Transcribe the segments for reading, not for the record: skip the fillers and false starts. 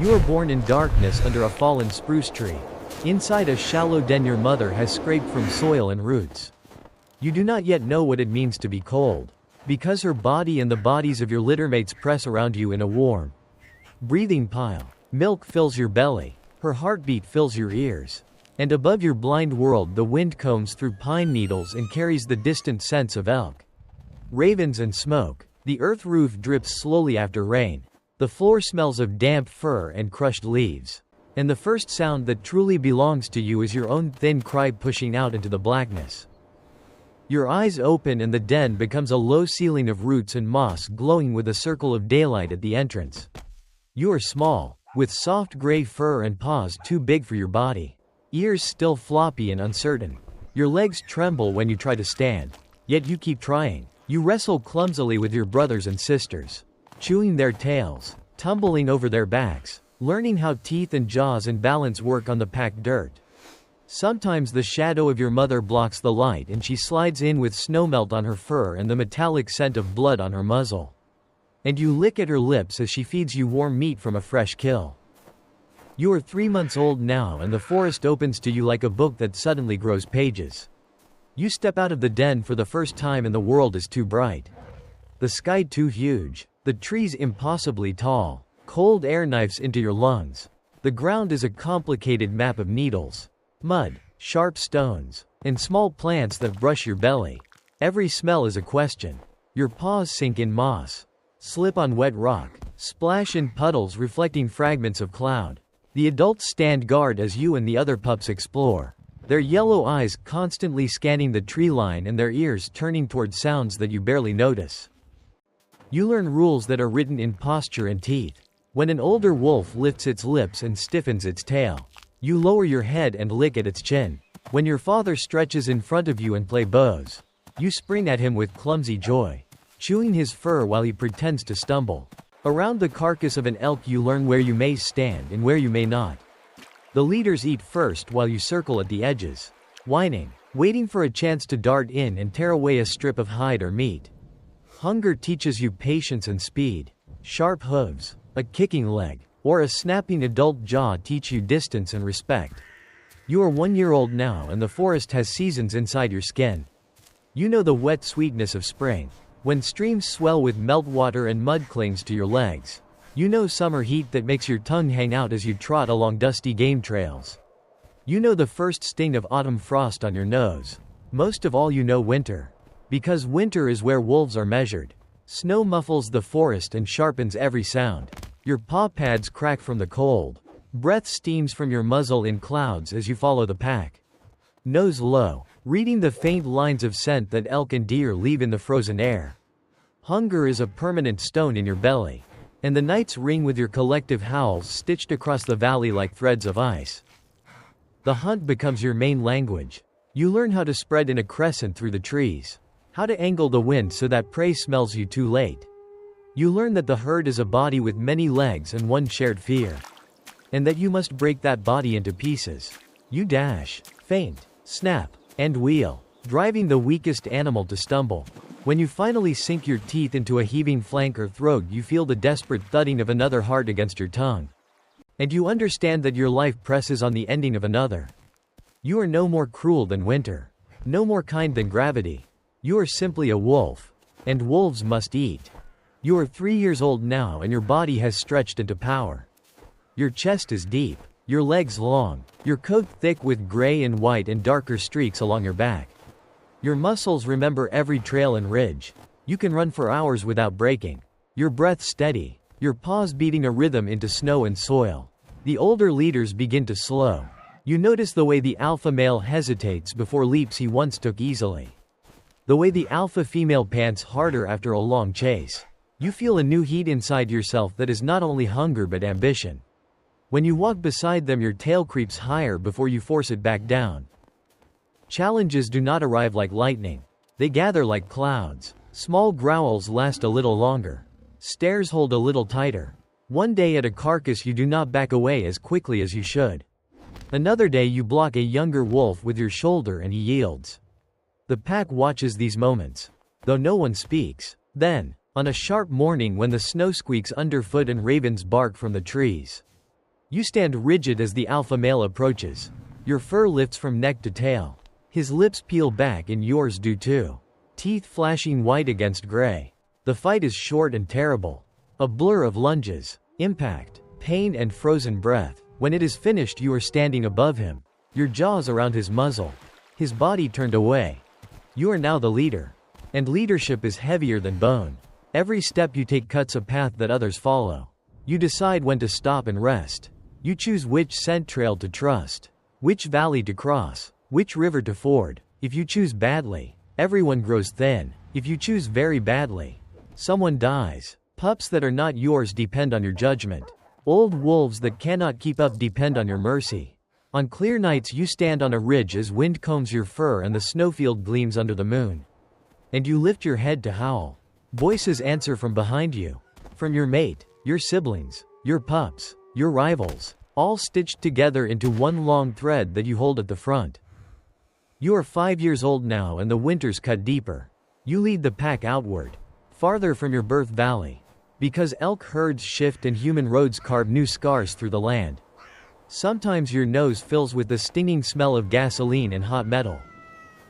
You are born in darkness under a fallen spruce tree. Inside a shallow den your mother has scraped from soil and roots. You do not yet know what it means to be cold, because her body and the bodies of your littermates press around you in a warm, breathing pile. Milk fills your belly, her heartbeat fills your ears. And above your blind world the wind combs through pine needles and carries the distant scents of elk, ravens and smoke. The earth roof drips slowly after rain. The floor smells of damp fur and crushed leaves. And the first sound that truly belongs to you is your own thin cry pushing out into the blackness. Your eyes open and the den becomes a low ceiling of roots and moss glowing with a circle of daylight at the entrance. You are small, with soft gray fur and paws too big for your body. Ears still floppy and uncertain. Your legs tremble when you try to stand. Yet you keep trying. You wrestle clumsily with your brothers and sisters, chewing their tails, tumbling over their backs, learning how teeth and jaws and balance work on the packed dirt. Sometimes the shadow of your mother blocks the light and she slides in with snowmelt on her fur and the metallic scent of blood on her muzzle. And you lick at her lips as she feeds you warm meat from a fresh kill. You are 3 months old now and the forest opens to you like a book that suddenly grows pages. You step out of the den for the first time and the world is too bright. The sky too huge. The trees impossibly tall. Cold air knifes into your lungs. The ground is a complicated map of needles, mud, sharp stones, and small plants that brush your belly. Every smell is a question. Your paws sink in moss, slip on wet rock, splash in puddles reflecting fragments of cloud. The adults stand guard as you and the other pups explore, their yellow eyes constantly scanning the tree line and their ears turning toward sounds that you barely notice. You learn rules that are written in posture and teeth. When an older wolf lifts its lips and stiffens its tail, you lower your head and lick at its chin. When your father stretches in front of you and play bows, you spring at him with clumsy joy, chewing his fur while he pretends to stumble. Around the carcass of an elk you learn where you may stand and where you may not. The leaders eat first while you circle at the edges, whining, waiting for a chance to dart in and tear away a strip of hide or meat. Hunger teaches you patience and speed. Sharp hooves, a kicking leg, or a snapping adult jaw teach you distance and respect. You are 1 year old now and the forest has seasons inside your skin. You know the wet sweetness of spring, when streams swell with meltwater and mud clings to your legs. You know summer heat that makes your tongue hang out as you trot along dusty game trails. You know the first sting of autumn frost on your nose. Most of all you know winter. Because winter is where wolves are measured. Snow muffles the forest and sharpens every sound. Your paw pads crack from the cold. Breath steams from your muzzle in clouds as you follow the pack. Nose low, reading the faint lines of scent that elk and deer leave in the frozen air. Hunger is a permanent stone in your belly. And the nights ring with your collective howls stitched across the valley like threads of ice. The hunt becomes your main language. You learn how to spread in a crescent through the trees. How to angle the wind so that prey smells you too late. You learn that the herd is a body with many legs and one shared fear. And that you must break that body into pieces. You dash, feint, snap, and wheel, driving the weakest animal to stumble. When you finally sink your teeth into a heaving flank or throat, you feel the desperate thudding of another heart against your tongue. And you understand that your life presses on the ending of another. You are no more cruel than winter. No more kind than gravity. You are simply a wolf. And wolves must eat. You are 3 years old now and your body has stretched into power. Your chest is deep. Your legs long. Your coat thick with gray and white and darker streaks along your back. Your muscles remember every trail and ridge. You can run for hours without breaking. Your breath steady. Your paws beating a rhythm into snow and soil. The older leaders begin to slow. You notice the way the alpha male hesitates before leaps he once took easily. The way the alpha female pants harder after a long chase. You feel a new heat inside yourself that is not only hunger but ambition. When you walk beside them, your tail creeps higher before you force it back down. Challenges do not arrive like lightning. They gather like clouds. Small growls last a little longer. Stares hold a little tighter. One day at a carcass you do not back away as quickly as you should. Another day you block a younger wolf with your shoulder and he yields. The pack watches these moments, though no one speaks. Then, on a sharp morning when the snow squeaks underfoot and ravens bark from the trees, You stand rigid as the alpha male approaches. Your fur lifts from neck to tail. His lips peel back and yours do too. Teeth flashing white against gray. The fight is short and terrible. A blur of lunges, impact, pain and frozen breath. When it is finished you are standing above him. Your jaws around his muzzle. His body turned away. You are now the leader. And leadership is heavier than bone. Every step you take cuts a path that others follow. You decide when to stop and rest. You choose which scent trail to trust. Which valley to cross. Which river to ford. If you choose badly, everyone grows thin. If you choose very badly, someone dies. Pups that are not yours depend on your judgment. Old wolves that cannot keep up depend on your mercy. On clear nights you stand on a ridge as wind combs your fur and the snowfield gleams under the moon. And you lift your head to howl. Voices answer from behind you. From your mate, your siblings, your pups, your rivals, all stitched together into one long thread that you hold at the front. You are 5 years old now and the winters cut deeper. You lead the pack outward, farther from your birth valley. Because elk herds shift and human roads carve new scars through the land. Sometimes your nose fills with the stinging smell of gasoline and hot metal.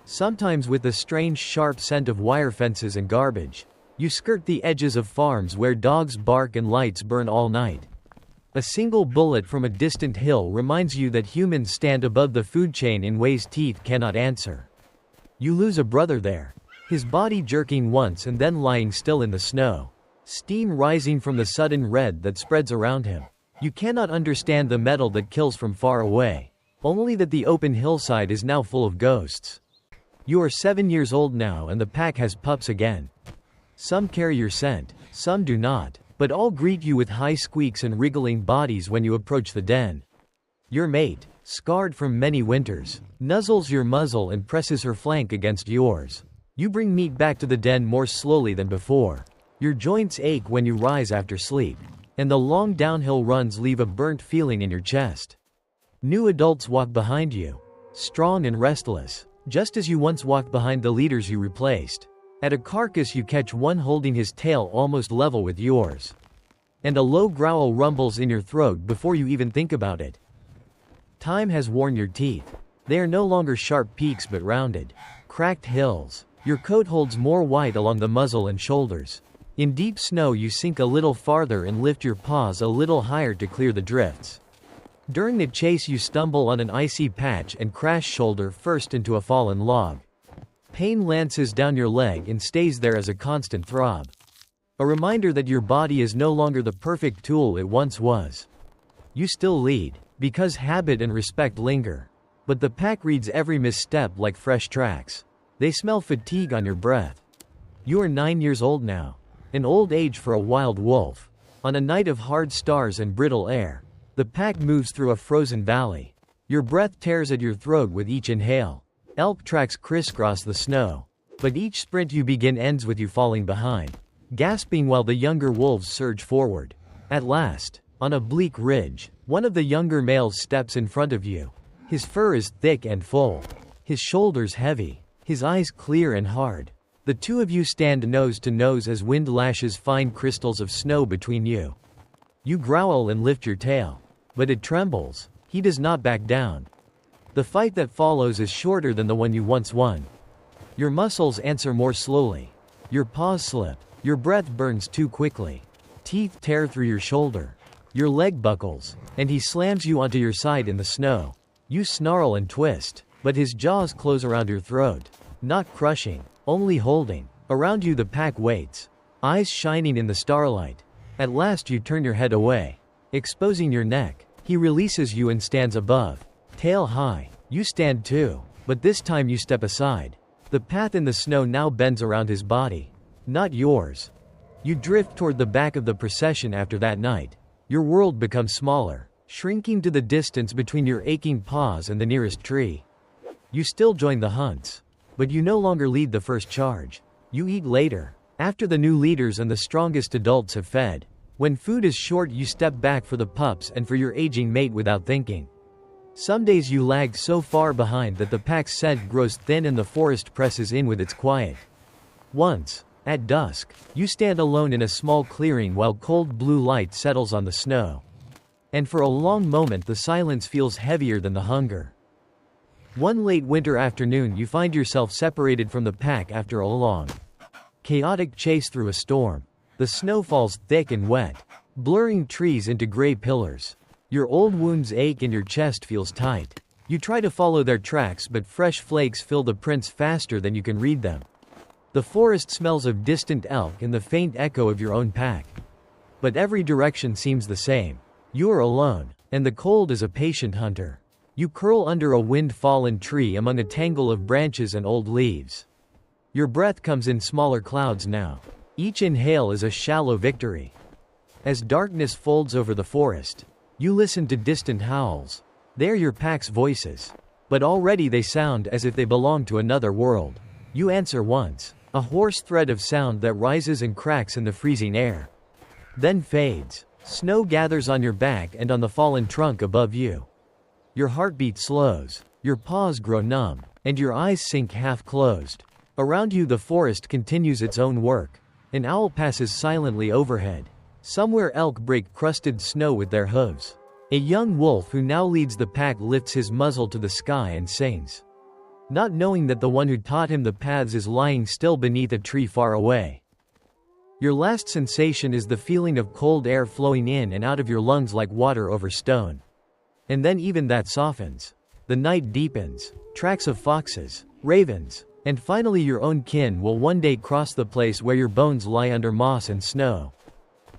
Sometimes with the strange sharp scent of wire fences and garbage. You skirt the edges of farms where dogs bark and lights burn all night. A single bullet from a distant hill reminds you that humans stand above the food chain in ways teeth cannot answer. You lose a brother there. His body jerking once and then lying still in the snow. Steam rising from the sudden red that spreads around him. You cannot understand the metal that kills from far away. Only that the open hillside is now full of ghosts. You are 7 years old now and the pack has pups again. Some carry your scent, some do not, but all greet you with high squeaks and wriggling bodies when you approach the den. Your mate, scarred from many winters, nuzzles your muzzle and presses her flank against yours. You bring meat back to the den more slowly than before. Your joints ache when you rise after sleep, and the long downhill runs leave a burnt feeling in your chest. New adults walk behind you, strong and restless, just as you once walked behind the leaders you replaced. At a carcass you catch one holding his tail almost level with yours. And a low growl rumbles in your throat before you even think about it. Time has worn your teeth. They are no longer sharp peaks but rounded, cracked hills. Your coat holds more white along the muzzle and shoulders. In deep snow you sink a little farther and lift your paws a little higher to clear the drifts. During the chase you stumble on an icy patch and crash shoulder first into a fallen log. Pain lances down your leg and stays there as a constant throb. A reminder that your body is no longer the perfect tool it once was. You still lead, because habit and respect linger. But the pack reads every misstep like fresh tracks. They smell fatigue on your breath. You are 9 years old now. An old age for a wild wolf. On a night of hard stars and brittle air, the pack moves through a frozen valley. Your breath tears at your throat with each inhale. Elk tracks crisscross the snow. But each sprint you begin ends with you falling behind, gasping while the younger wolves surge forward. At last, on a bleak ridge, one of the younger males steps in front of you. His fur is thick and full. His shoulders heavy. His eyes clear and hard. The two of you stand nose to nose as wind lashes fine crystals of snow between you. You growl and lift your tail. But it trembles. He does not back down. The fight that follows is shorter than the one you once won. Your muscles answer more slowly. Your paws slip. Your breath burns too quickly. Teeth tear through your shoulder. Your leg buckles, and he slams you onto your side in the snow. You snarl and twist, but his jaws close around your throat. Not crushing, only holding. Around you the pack waits, eyes shining in the starlight. At last you turn your head away, exposing your neck. He releases you and stands above. Tail high, you stand too, but this time you step aside. The path in the snow now bends around his body. Not yours. You drift toward the back of the procession after that night. Your world becomes smaller, shrinking to the distance between your aching paws and the nearest tree. You still join the hunts, but you no longer lead the first charge. You eat later, after the new leaders and the strongest adults have fed. When food is short you step back for the pups and for your aging mate without thinking. Some days you lag so far behind that the pack's scent grows thin and the forest presses in with its quiet. Once, at dusk, you stand alone in a small clearing while cold blue light settles on the snow. And for a long moment the silence feels heavier than the hunger. One late winter afternoon you find yourself separated from the pack after a long, chaotic chase through a storm. The snow falls thick and wet, blurring trees into gray pillars. Your old wounds ache and your chest feels tight. You try to follow their tracks, but fresh flakes fill the prints faster than you can read them. The forest smells of distant elk and the faint echo of your own pack. But every direction seems the same. You are alone, and the cold is a patient hunter. You curl under a wind-fallen tree among a tangle of branches and old leaves. Your breath comes in smaller clouds now. Each inhale is a shallow victory. As darkness folds over the forest, you listen to distant howls. They are your pack's voices. But already they sound as if they belong to another world. You answer once, a hoarse thread of sound that rises and cracks in the freezing air. Then fades. Snow gathers on your back and on the fallen trunk above you. Your heartbeat slows, your paws grow numb, and your eyes sink half-closed. Around you the forest continues its own work. An owl passes silently overhead. Somewhere elk break crusted snow with their hooves. A young wolf who now leads the pack lifts his muzzle to the sky and sings, not knowing that the one who taught him the paths is lying still beneath a tree far away. Your last sensation is the feeling of cold air flowing in and out of your lungs like water over stone. And then even that softens. The night deepens. Tracks of foxes, ravens, and finally your own kin will one day cross the place where your bones lie under moss and snow.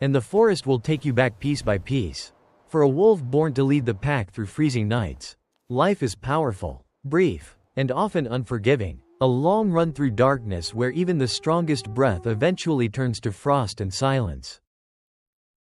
And the forest will take you back piece by piece. For a wolf born to lead the pack through freezing nights, life is powerful, brief, and often unforgiving. A long run through darkness where even the strongest breath eventually turns to frost and silence.